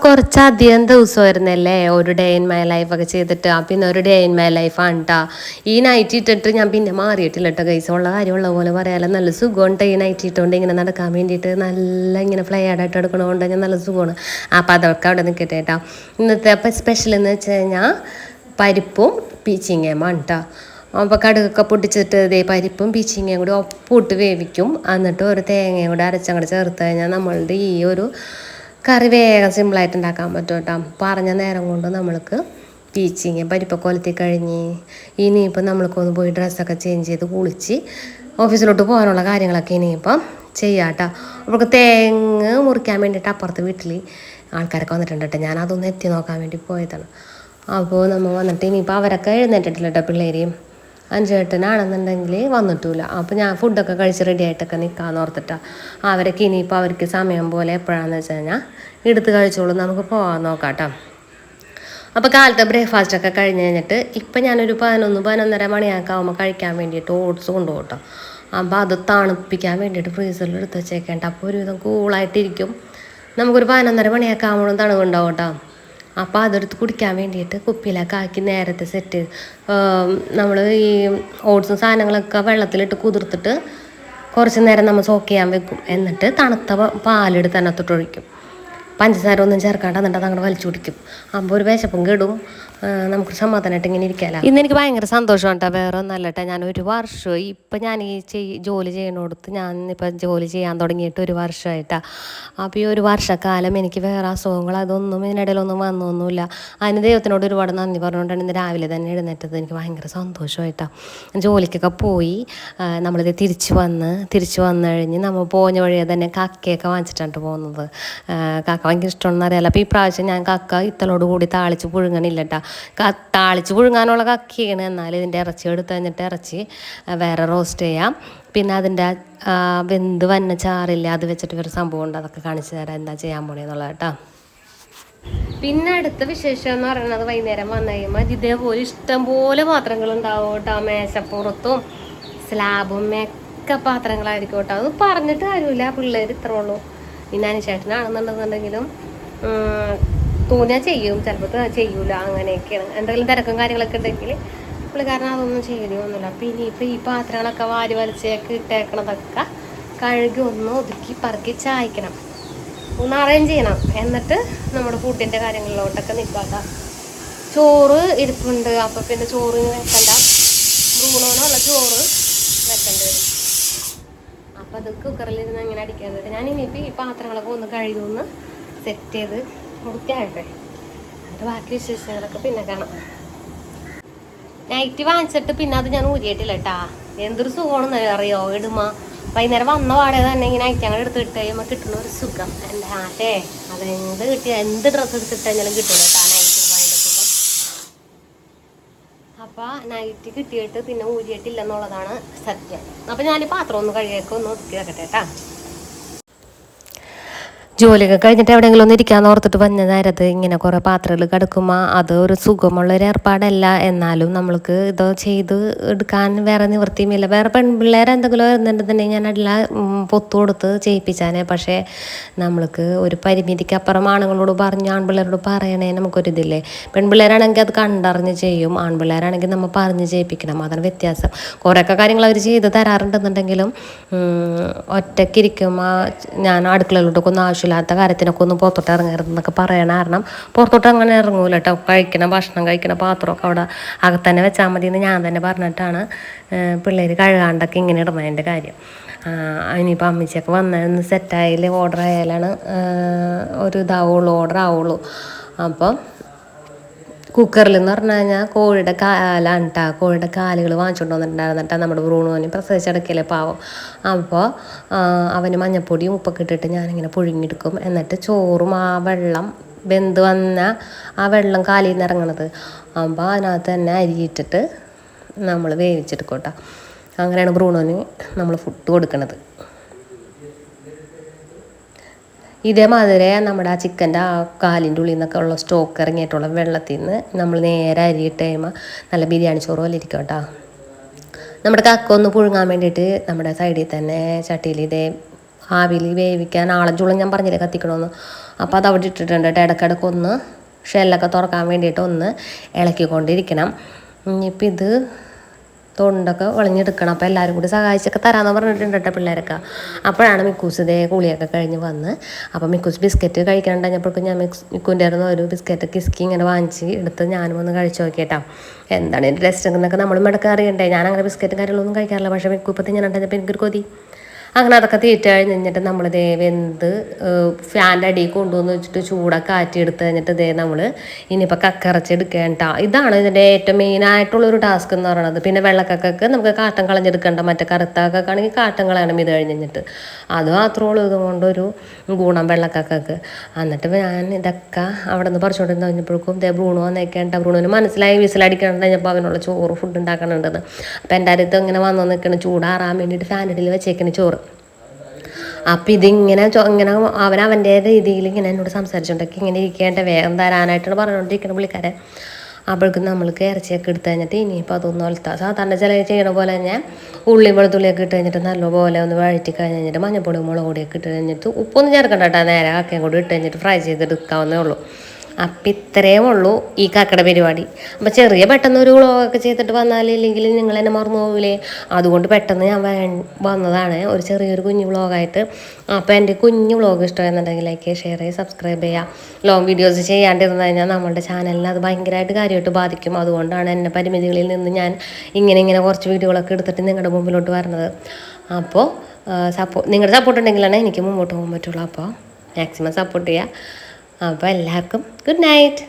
കുറച്ചധികം ദിവസമായിരുന്നല്ലേ ഒരു day in my ലൈഫൊക്കെ ചെയ്തിട്ട്. പിന്നെ ഒരു ഡേ ഇൻ മൈ ലൈഫാണ് കേട്ടോ ഈ നൈറ്റ് ഇട്ടിട്ട്. ഞാൻ പിന്നെ മാറിയിട്ടില്ല കേട്ടോ ഗൈസ്. ഉള്ള കാര്യമുള്ള പോലെ പറയാമല്ലോ, നല്ല സുഖമുണ്ട് ഈ നൈറ്റ് ഇട്ടുകൊണ്ട് ഇങ്ങനെ നടക്കാൻ വേണ്ടിയിട്ട്. നല്ല ഇങ്ങനെ ഫ്ലൈയാഡായിട്ട് എടുക്കണതുകൊണ്ട് ഞാൻ നല്ല സുഖമാണ്. അപ്പോൾ അതൊക്കെ അവിടെ നിൽക്കട്ടെ കേട്ടോ. ഇന്നത്തെ അപ്പം സ്പെഷ്യൽ എന്ന് വെച്ച് കഴിഞ്ഞാൽ പരിപ്പും പീച്ചിങ്ങയുമാണ് കേട്ടോ. അപ്പോൾ കടുകൊക്കെ പൊട്ടിച്ചിട്ട് ഇതേ പരിപ്പും പീച്ചിങ്ങയും കൂടി ഒപ്പിട്ട് വേവിക്കും. എന്നിട്ട് ഒരു തേങ്ങയും കൂടി അരച്ചങ്ങോട്ട് ചേർത്ത് കഴിഞ്ഞാൽ നമ്മളുടെ ഈ ഒരു കറി വേഗം സിമ്പിളായിട്ട് ഉണ്ടാക്കാൻ പറ്റും കേട്ടോ. പറഞ്ഞ നേരം കൊണ്ട് നമ്മൾക്ക് പീച്ചിങ്ങ പരിപ്പൊക്കെ കൊലത്തി കഴിഞ്ഞ് ഇനിയിപ്പം നമ്മൾക്കൊന്ന് പോയി ഡ്രസ്സൊക്കെ ചേഞ്ച് ചെയ്ത് കുളിച്ച് ഓഫീസിലോട്ട് പോകാനുള്ള കാര്യങ്ങളൊക്കെ ഇനിയിപ്പം ചെയ്യാം കേട്ടോ. അവർക്ക് തേങ്ങ മുറിക്കാൻ വേണ്ടിയിട്ട് അപ്പുറത്ത് വീട്ടിൽ ആൾക്കാരൊക്കെ വന്നിട്ടുണ്ട് കേട്ടോ. ഞാനതൊന്ന് എത്തി നോക്കാൻ വേണ്ടി പോയതാണ്. അപ്പോൾ നമ്മൾ വന്നിട്ട് ഇനിയിപ്പോൾ അവരൊക്കെ എഴുന്നേറ്റിട്ടില്ല കേട്ടോ. പിള്ളേരെയും അഞ്ചേട്ടനാണെന്നുണ്ടെങ്കിൽ വന്നിട്ടില്ല. അപ്പോൾ ഞാൻ ഫുഡൊക്കെ കഴിച്ച് റെഡി ആയിട്ടൊക്കെ നിൽക്കാമെന്ന് ഓർത്തിട്ടാണ്. അവരൊക്കെ ഇനിയിപ്പോൾ അവർക്ക് സമയം പോലെ എപ്പോഴാണെന്ന് വെച്ച് കഴിഞ്ഞാൽ എടുത്ത് കഴിച്ചോളൂ. നമുക്ക് പോകാൻ നോക്കാം കേട്ടോ. അപ്പോൾ കാലത്തെ ബ്രേക്ക്ഫാസ്റ്റൊക്കെ കഴിഞ്ഞ് കഴിഞ്ഞിട്ട് ഇപ്പം ഞാനൊരു 11-11:30 മണിയൊക്കെ ആകുമ്പോൾ കഴിക്കാൻ വേണ്ടിയിട്ട് ഓട്സ് കൊണ്ടുപോകും കേട്ടോ. അപ്പോൾ അത് തണുപ്പിക്കാൻ വേണ്ടിയിട്ട് ഫ്രീസറിൽ എടുത്ത് വെച്ചേക്കേണ്ട. അപ്പോൾ ഒരുവിധം കൂളായിട്ടിരിക്കും. നമുക്കൊരു 11:30 മണിയൊക്കെ ആകുമ്പോഴും തണുവുണ്ടാവും കേട്ടോ. അപ്പോൾ അതെടുത്ത് കുടിക്കാൻ വേണ്ടിയിട്ട് കുപ്പിയിലൊക്കെ ആക്കി നേരത്തെ സെറ്റ് നമ്മൾ ഈ ഓട്സും സാധനങ്ങളൊക്കെ വെള്ളത്തിലിട്ട് കുതിർത്തിട്ട് കുറച്ച് നേരം നമ്മൾ സോക്ക് ചെയ്യാൻ വെക്കും. എന്നിട്ട് തണുത്ത പാലെടുത്ത് അതിനകത്തോട്ട് ഒഴിക്കും. പഞ്ചസാര ഒന്നും ചേർക്കാണ്ട് എന്നിട്ട് അതങ്ങോട്ട് വലിച്ചു കുടിക്കും. അപ്പോൾ ഒരു വിശപ്പും കേടും നമുക്ക് സമാധാനമായിട്ട് ഇങ്ങനെ ഇരിക്കാമല്ലോ. ഇന്ന് എനിക്ക് ഭയങ്കര സന്തോഷമാണ് കേട്ടോ. വേറെ ഒന്നല്ല കേട്ടോ. ഞാൻ ഒരു വർഷം ഇപ്പം ഞാൻ ഈ ജോലി ചെയ്യണോടത്ത് ഞാനിപ്പോൾ ജോലി ചെയ്യാൻ തുടങ്ങിയിട്ട് ഒരു വർഷമായിട്ടാണ്. അപ്പോൾ ഈ ഒരു വർഷക്കാലം എനിക്ക് വേറെ അസുഖങ്ങൾ അതൊന്നും ഇതിനിടയിലൊന്നും വന്നൊന്നുമില്ല. അതിന് ദൈവത്തിനോട് ഒരുപാട് നന്ദി പറഞ്ഞുകൊണ്ടാണ് ഇന്ന് രാവിലെ തന്നെ എഴുന്നേറ്റത്. എനിക്ക് ഭയങ്കര സന്തോഷമായിട്ടാണ്. ജോലിക്കൊക്കെ പോയി നമ്മളിത് തിരിച്ചു വന്ന് കഴിഞ്ഞ് നമ്മൾ പോഞ്ഞ വഴിയെ തന്നെ കക്കയൊക്കെ വാങ്ങിച്ചിട്ടാണ് പോകുന്നത്. കക്ക ഭയങ്കര ഇഷ്ടമാണെന്ന് അറിയാമല്ലോ. അപ്പോൾ ഈ പ്രാവശ്യം ഞാൻ കക്ക ഇത്തലോട് കൂടി താളിച്ച് പുഴുങ്ങണില്ല കേട്ടോ. താളിച്ച് പുഴുങ്ങാനുള്ള കക്കയാണ്. എന്നാൽ ഇതിൻ്റെ ഇറച്ചി എടുത്ത് കഴിഞ്ഞിട്ട് ഇറച്ചി വേറെ റോസ്റ്റ് ചെയ്യാം. പിന്നെ അതിൻ്റെ വെന്ത് വന്ന ചാറില്ല, അത് വെച്ചിട്ട് ഒരു സംഭവം ഉണ്ട്. അതൊക്കെ കാണിച്ചു തരാം എന്താ ചെയ്യാൻ പോണെന്നുള്ളത് കേട്ടോ. പിന്നെ അടുത്ത വിശേഷം എന്ന് പറയുന്നത് വൈകുന്നേരം വന്നു കഴിയുമ്പോൾ ഇതേപോലെ ഇഷ്ടംപോലെ പാത്രങ്ങളുണ്ടാവും കേട്ടോ. മേശപ്പുറത്തും സ്ലാബും ഒക്കെ പാത്രങ്ങളായിരിക്കും കേട്ടോ. അത് പറഞ്ഞിട്ട് കാര്യമില്ല, പിള്ളേർ ഇത്ര ഉള്ളൂ. പിന്നെ അനുശേഷനാണെന്നുണ്ടെന്നുണ്ടെങ്കിലും തോന്നിയാൽ ചെയ്യും, ചിലപ്പോൾ ചെയ്യൂല, അങ്ങനെയൊക്കെയാണ്. എന്തെങ്കിലും തിരക്കും കാര്യങ്ങളൊക്കെ ഉണ്ടെങ്കിൽ പുള്ളിക്കാരൻ അതൊന്നും ചെയ്യണമെന്നില്ല. പിന്നെ ഇപ്പോൾ ഈ പാത്രങ്ങളൊക്കെ വാരി വലിച്ചേക്ക് ഇട്ടേക്കണതൊക്കെ കഴുകി ഒന്ന് ഒതുക്കി പറക്കി ചായക്കണം, ഒന്ന് അറേഞ്ച് ചെയ്യണം. എന്നിട്ട് നമ്മുടെ ഫുഡിൻ്റെ കാര്യങ്ങളിലോട്ടൊക്കെ നിൽക്കാത്ത ചോറ് ഇരിപ്പുണ്ട്. അപ്പോൾ പിന്നെ ചോറ് വെക്കണ്ട, ബ്രൂണോനുള്ള ചോറ് വെക്കേണ്ടി വരും. അപ്പോൾ അത് കുക്കറിലിരുന്ന് അങ്ങനെ അടിക്കാറുണ്ട്. ഞാൻ ഇനിയിപ്പോൾ ഈ പാത്രങ്ങളൊക്കെ ഒന്ന് കഴുകുമെന്ന് സെറ്റ് ചെയ്ത് വൃത്തിയാകട്ടെ. എന്നിട്ട് ബാക്കി വിശേഷങ്ങളൊക്കെ പിന്നെ കാണാം. നൈറ്റ് വാങ്ങിച്ചിട്ട് പിന്നെ അത് ഞാൻ ഊരിയിട്ടില്ല കേട്ടാ. എന്തൊരു സുഖമാണെന്ന് അറിയോ ഇടുമ്പോൾ. വൈകുന്നേരം വന്ന പാടെ തന്നെ ഇങ്ങനെ ഐറ്റങ്ങൾ എടുത്ത് ഇട്ട് കഴിയുമ്പോൾ കിട്ടുന്ന ഒരു സുഖം എൻ്റെ ആട്ടെ. അതെന്ത് കിട്ടിയ എന്ത് ഡ്രസ്സ് എടുത്തിട്ട് കഴിഞ്ഞാലും കിട്ടും കേട്ടാ നൈറ്റ് ഭയങ്കര സുഖം. അപ്പോൾ നൈറ്റ് കിട്ടിയിട്ട് പിന്നെ ഊരിയിട്ടില്ല എന്നുള്ളതാണ് സത്യം. അപ്പോൾ ഞാൻ പാത്രം ഒന്ന് കഴുകിയൊക്കെ ഒന്ന് ഒതുക്കി വെക്കട്ടെ കേട്ടാ. ജോലിയൊക്കെ കഴിഞ്ഞിട്ട് എവിടെയെങ്കിലും ഒന്ന് ഇരിക്കാമെന്ന് ഓർത്തിട്ട് വന്ന നേരത്ത് ഇങ്ങനെ കുറേ പാത്രങ്ങൾ കിടക്കുമ്പോൾ അത് ഒരു സുഖമുള്ളൊരു ഏർപ്പാടല്ല. എന്നാലും നമ്മൾക്ക് ഇത് ചെയ്ത് എടുക്കാൻ വേറെ നിവൃത്തിയുമില്ല. വേറെ പെൺപിള്ളേർ എന്തെങ്കിലും വരുന്നുണ്ടെന്നുണ്ടെങ്കിൽ ഞാൻ എല്ലാം പൊത്തു കൊടുത്ത് ചെയ്യിപ്പിച്ചാനേ. പക്ഷേ നമ്മൾക്ക് ഒരു പരിമിതിക്കപ്പുറം ആണുങ്ങളോട് പറഞ്ഞ് ആൺപിള്ളേരോട് പറയണേ നമുക്കൊരിതില്ലേ. പെൺപിള്ളേരാണെങ്കിൽ അത് കണ്ടറിഞ്ഞ് ചെയ്യും, ആൺപിള്ളേരാണെങ്കിൽ നമ്മൾ പറഞ്ഞ് ചെയ്യിപ്പിക്കണം. അതാണ് വ്യത്യാസം. കുറേയൊക്കെ കാര്യങ്ങൾ അവർ ചെയ്ത് തരാറുണ്ടെന്നുണ്ടെങ്കിലും ഒറ്റയ്ക്കിരിക്കുമ്പോൾ ഞാൻ അടുക്കളയിലോട്ടൊക്കെ ഒന്ന് ആവശ്യമില്ലാത്ത കാര്യത്തിനൊക്കെ ഒന്ന് പുറത്തോട്ട് ഇറങ്ങരുതെന്നൊക്കെ പറയണ കാരണം പുറത്തോട്ട് അങ്ങനെ ഇറങ്ങൂല കേട്ടോ. ഭക്ഷണം കഴിക്കണ പാത്രമൊക്കെ അവിടെ അകത്തന്നെ വെച്ചാൽ മതി എന്ന് ഞാൻ തന്നെ പറഞ്ഞിട്ടാണ് പിള്ളേർ കഴുകാണ്ടൊക്കെ ഇങ്ങനെ ഇടുന്നതിൻ്റെ കാര്യം. ഇനിയിപ്പോൾ അമ്മച്ചിയൊക്കെ വന്നതൊന്ന് സെറ്റായാലേ ഓർഡർ ആയാലാണ് ഒരു ഓർഡർ ആവുള്ളൂ. അപ്പം കുക്കറിൽ എന്ന് പറഞ്ഞു കഴിഞ്ഞാൽ കോഴിയുടെ കാലാണ് കേട്ടോ. കോഴിയുടെ കാലുകൾ വാങ്ങിച്ചുകൊണ്ട് വന്നിട്ടുണ്ടായിരുന്നു കേട്ടോ. നമ്മുടെ ബ്രൂണോന് പ്രസവിച്ചെടുക്കലേ പാവം. അപ്പോൾ അവന് മഞ്ഞപ്പൊടിയും ഉപ്പൊക്കെ ഇട്ടിട്ട് ഞാനിങ്ങനെ പുഴുങ്ങിയെടുക്കും. എന്നിട്ട് ചോറും ആ വെള്ളം വെന്ത് വന്ന ആ വെള്ളം കാലിൽ നിന്ന് ഇറങ്ങണത് അപ്പോൾ അതിനകത്ത് തന്നെ അരിയിട്ടിട്ട് നമ്മൾ വേവിച്ചെടുക്കും കേട്ടോ. അങ്ങനെയാണ് ബ്രൂണോന് നമ്മൾ ഫുഡ് കൊടുക്കുന്നത്. ഇതേമാതിരി നമ്മുടെ ആ ചിക്കൻ്റെ ആ കാലിൻ്റെ ഉള്ളിൽ നിന്നൊക്കെ ഉള്ള സ്റ്റോക്ക് ഇറങ്ങിയിട്ടുള്ള വെള്ളത്തിൽ നിന്ന് നമ്മൾ നേരെ അരിയിട്ട് കഴിയുമ്പോൾ നല്ല ബിരിയാണി ചോറ് പോലെ ഇരിക്കും കേട്ടോ. നമ്മുടെ കക്ക ഒന്ന് പുഴുങ്ങാൻ വേണ്ടിയിട്ട് നമ്മുടെ സൈഡിൽ തന്നെ ചട്ടിയിൽ ഇതേ ആവിയിൽ വേവിക്കാൻ ആളഞ്ചുളം ഞാൻ പറഞ്ഞില്ലേ കത്തിക്കണമെന്ന്. അപ്പോൾ അത് അവിടെ ഇട്ടിട്ടുണ്ട് കേട്ടോ. ഇടയ്ക്കിടയ്ക്ക് ഒന്ന് ഷെല്ലൊക്കെ തുറക്കാൻ വേണ്ടിയിട്ട് ഒന്ന് ഇളക്കിക്കൊണ്ടിരിക്കണം. ഇനിയിപ്പോൾ ഇത് തൊണ്ടൊക്കെ വളഞ്ഞെടുക്കണം. അപ്പോൾ എല്ലാവരും കൂടി സഹായിച്ചൊക്കെ തരാമെന്ന് പറഞ്ഞിട്ടുണ്ട് കേട്ടോ പിള്ളേരൊക്കെ. അപ്പോഴാണ് മിക്കൂസ് ഇതേ കുളിയൊക്കെ കഴിഞ്ഞ് വന്ന്. അപ്പോൾ മിക്കൂസ് ബിസ്ക്കറ്റ് കഴിക്കാനുണ്ടായപ്പോഴേക്കും ഞാൻ മിക്കുൻ്റെ ആയിരുന്നു ഒരു ബിസ്ക്കറ്റ് കിസ്കി ഇങ്ങനെ വാങ്ങിച്ച് എടുത്ത് ഞാനും ഒന്ന് കഴിച്ച് നോക്കിയിട്ടാ എന്താണ് എൻ്റെ ടേസ്റ്റ് എന്നൊക്കെ നമ്മൾ ഇടയ്ക്ക് അറിയണ്ടേ. ഞാൻ അങ്ങനെ ബിസ്ക്കറ്റും കാര്യങ്ങളൊന്നും കഴിക്കാറില്ല. പക്ഷേ മിക്കു ഇപ്പം ഞാൻ ഉണ്ടായപ്പോൾ എനിക്കൊരു കൊതി. അങ്ങനെ അതൊക്കെ തീറ്റ കഴിഞ്ഞിട്ട് നമ്മൾ ദേ വെന്ത് ഫാൻ്റെ അടിയിൽ കൊണ്ടുവന്ന് വെച്ചിട്ട് ചൂടൊക്കെ കാറ്റിയെടുത്ത് കഴിഞ്ഞിട്ട് ദേ നമ്മൾ ഇനിയിപ്പോൾ കക്കറച്ചെടുക്കേണ്ട. ഇതാണ് ഇതിൻ്റെ ഏറ്റവും മെയിനായിട്ടുള്ളൊരു ടാസ്ക് എന്ന് പറയുന്നത്. പിന്നെ വെള്ളക്കക്കൊക്കെ നമുക്ക് കാട്ടം കളഞ്ഞെടുക്കേണ്ട. മറ്റേ കറുത്താക്കൊക്കെ ആണെങ്കിൽ കാട്ടം കളയണം ഇത് കഴിഞ്ഞിട്ട്. അത് മാത്രമേ ഉള്ളൂ ഇതുകൊണ്ടൊരു ഗുണം വെള്ളക്കക്കൊക്കെ. എന്നിട്ട് ഞാൻ ഇതൊക്കെ അവിടെ നിന്ന് പറിച്ചുകൊണ്ടിരുന്ന് കഴിഞ്ഞപ്പോഴേക്കും ദേ ബ്രൂണോ വന്നേക്കേണ്ട. ബ്രൂണോന് മനസ്സിലായി വിസിലടിക്കണം കഴിഞ്ഞപ്പോൾ അവനുള്ള ചോറ് ഫുഡ് ഉണ്ടാക്കണുണ്ടെന്ന്. അപ്പോൾ എൻ്റെ അടുത്ത് ഇങ്ങനെ വന്നു നിൽക്കണം ചൂടാറാൻ വേണ്ടിയിട്ട് ഫാനിൽ വെച്ചേക്കണ ചോറ്. അപ്പം ഇതിങ്ങനെ ഇങ്ങനെ അവൻ്റെ രീതിയിൽ ഇങ്ങനെ എന്നോട് സംസാരിച്ചുകൊണ്ടൊക്കെ ഇങ്ങനെ ഇരിക്കേണ്ട വേഗം തരാനായിട്ടാണ് പറഞ്ഞുകൊണ്ടിരിക്കുന്നത് പുള്ളിക്കാരൻ. അപ്പോഴേക്കും നമ്മൾക്ക് ഇറച്ചിയൊക്കെ എടുത്ത് കഴിഞ്ഞിട്ട് ഇനിയിപ്പോൾ അതൊന്നും ഒലത്താം. സാധാരണ ചില ചെയ്യണ പോലെ തന്നെ ഉള്ളി വെളുത്തുള്ളിയൊക്കെ ഇട്ട് കഴിഞ്ഞിട്ട് നല്ലപോലെ ഒന്ന് വഴറ്റി കഴിഞ്ഞിട്ട് മഞ്ഞപ്പൊടി മുളക് പൊടിയൊക്കെ ഇട്ട് കഴിഞ്ഞിട്ട് ഉപ്പൊന്നും ചേർക്കണ്ട കേട്ടോ. നേരെ കക്കയും കൂടി ഇട്ട് കഴിഞ്ഞിട്ട് ഫ്രൈ ചെയ്തെടുക്കാവുന്നേ ഉള്ളൂ. അപ്പം ഇത്രയും ഉള്ളൂ ഈ കക്കയുടെ പരിപാടി. അപ്പം ചെറിയ പെട്ടെന്ന് ഒരു വ്ളോഗൊക്കെ ചെയ്തിട്ട് വന്നാലില്ലെങ്കിൽ നിങ്ങൾ എന്നെ മറന്നു പോകില്ലേ. അതുകൊണ്ട് പെട്ടെന്ന് ഞാൻ വന്നതാണ് ഒരു ചെറിയൊരു കുഞ്ഞു വ്ളോഗായിട്ട്. അപ്പോൾ എൻ്റെ കുഞ്ഞു വ്ളോഗ് ഇഷ്ടമായിരുന്നുണ്ടെങ്കിൽ ലൈക്ക് ഷെയർ ചെയ്യുക സബ്സ്ക്രൈബ് ചെയ്യുക. ലോങ് വീഡിയോസ് ചെയ്യാണ്ടിരുന്നു കഴിഞ്ഞാൽ നമ്മുടെ ചാനലിന് അത് ഭയങ്കരമായിട്ട് കാര്യമായിട്ട് ബാധിക്കും. അതുകൊണ്ടാണ് എൻ്റെ പരിമിതികളിൽ നിന്ന് ഞാൻ ഇങ്ങനെ കുറച്ച് വീഡിയോകളൊക്കെ എടുത്തിട്ട് നിങ്ങളുടെ മുമ്പിലോട്ട് വരുന്നത്. അപ്പോൾ നിങ്ങളുടെ സപ്പോർട്ട് ഉണ്ടെങ്കിലാണ് എനിക്ക് മുമ്പോട്ട് പോകാൻ പറ്റുള്ളൂ. അപ്പോൾ മാക്സിമം സപ്പോർട്ട് ചെയ്യുക. അപ്പോൾ എല്ലാവർക്കും ഗുഡ് നൈറ്റ്.